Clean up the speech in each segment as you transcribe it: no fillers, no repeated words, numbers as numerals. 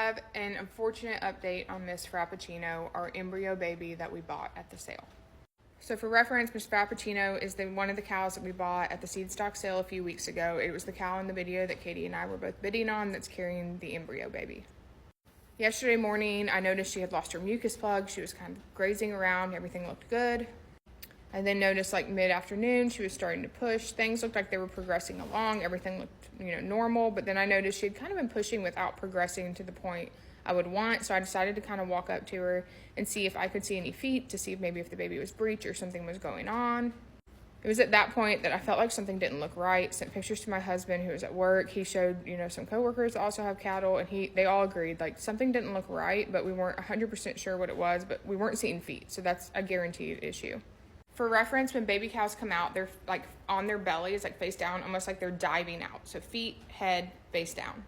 have an unfortunate update on Miss Frappuccino, our embryo baby that we bought at the sale. So for reference, Miss Frappuccino is one of the cows that we bought at the seed stock sale a few weeks ago. It was the cow in the video that Katie and I were both bidding on that's carrying the embryo baby. Yesterday morning, I noticed she had lost her mucus plug. She was kind of grazing around. Everything looked good. I then noticed like mid-afternoon, she was starting to push. Things looked like they were progressing along. Everything looked, normal. But then I noticed she had kind of been pushing without progressing to the point I would want. So I decided to kind of walk up to her and see if I could see any feet to see if maybe if the baby was breech or something was going on. It was at that point that I felt like something didn't look right. Sent pictures to my husband who was at work. He showed, some coworkers also have cattle, and they all agreed like something didn't look right, but we weren't 100% sure what it was, but we weren't seeing feet. So that's a guaranteed issue. For reference, when baby cows come out, they're like on their bellies, like face down, almost like they're diving out. So feet, head, face down.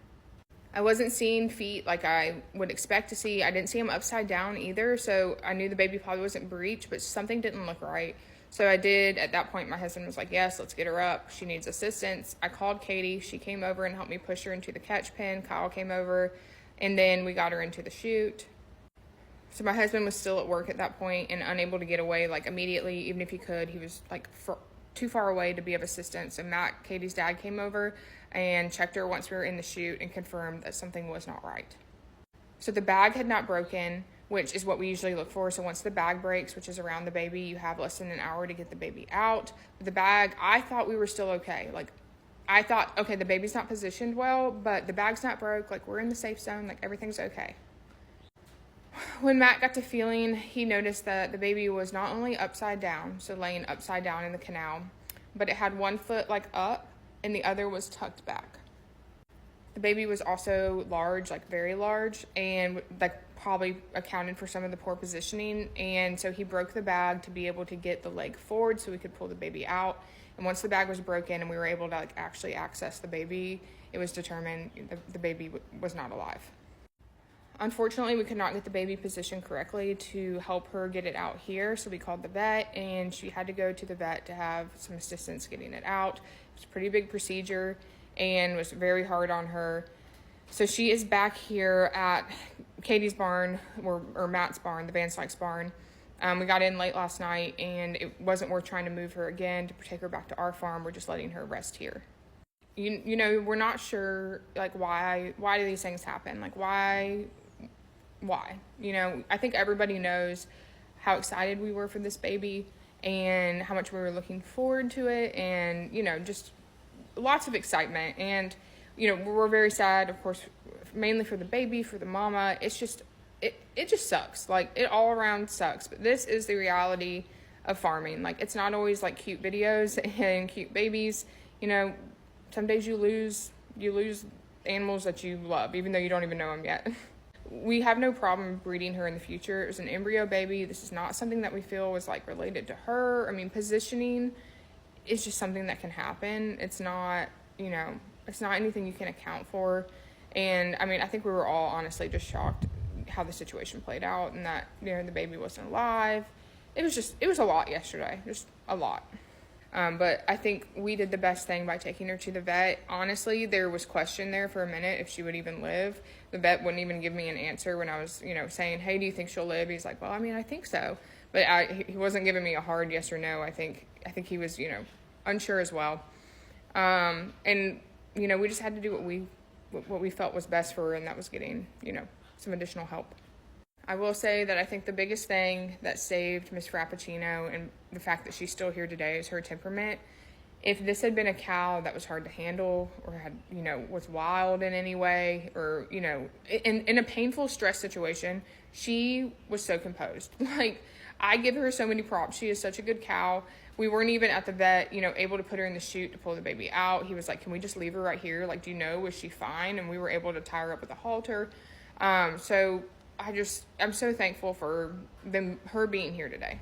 I wasn't seeing feet like I would expect to see. I didn't see them upside down either. So I knew the baby probably wasn't breech, but something didn't look right. So I did, at that point, my husband was like, yes, let's get her up. She needs assistance. I called Katie. She came over and helped me push her into the catch pen. Kyle came over, and then we got her into the chute. So my husband was still at work at that point and unable to get away like immediately. Even if he could, he was like too far away to be of assistance. And Matt, Katie's dad, came over and checked her once we were in the chute and confirmed that something was not right. So the bag had not broken, which is what we usually look for. So once the bag breaks, which is around the baby, you have less than an hour to get the baby out. With the bag, I thought we were still okay. Like I thought, okay, the baby's not positioned well, but the bag's not broke. Like we're in the safe zone, like everything's okay. When Matt got to feeling, he noticed that the baby was not only upside down, so laying upside down in the canal, but it had one foot like up and the other was tucked back. The baby was also large, like very large, and like probably accounted for some of the poor positioning. And so he broke the bag to be able to get the leg forward so we could pull the baby out. And once the bag was broken and we were able to like actually access the baby, it was determined the baby was not alive. Unfortunately, we could not get the baby positioned correctly to help her get it out here, so we called the vet, and she had to go to the vet to have some assistance getting it out. It was a pretty big procedure and was very hard on her. So she is back here at Katie's barn, or Matt's barn, the Van Sykes barn. We got in late last night, and it wasn't worth trying to move her again to take her back to our farm. We're just letting her rest here. We're not sure, like, why do these things happen? Like, why? I think everybody knows how excited we were for this baby and how much we were looking forward to it, and, just lots of excitement. And, we're very sad, of course, mainly for the baby, for the mama. It's just, it just sucks. Like, it all around sucks. But this is the reality of farming. Like, it's not always like cute videos and cute babies. Some days you lose animals that you love, even though you don't even know them yet. We have no problem breeding her in the future. It was an embryo baby. This is not something that we feel was like related to her. I mean, positioning is just something that can happen. It's not, it's not anything you can account for. And I mean, I think we were all honestly just shocked how the situation played out, and that, the baby wasn't alive. It was a lot yesterday, just a lot. But I think we did the best thing by taking her to the vet. Honestly, there was question there for a minute if she would even live. The vet wouldn't even give me an answer when I was, saying, hey, do you think she'll live? He's like, well, I mean, I think so. But he wasn't giving me a hard yes or no. I think he was, unsure as well. And, we just had to do what we felt was best for her, and that was getting, some additional help. I will say that I think the biggest thing that saved Miss Frappuccino and the fact that she's still here today is her temperament. If this had been a cow that was hard to handle or had, was wild in any way, or, in a painful stress situation, she was so composed. Like, I give her so many props. She is such a good cow. We weren't even at the vet, able to put her in the chute to pull the baby out. He was like, can we just leave her right here? Like, was she fine? And we were able to tie her up with a halter. So I'm so thankful for her being here today.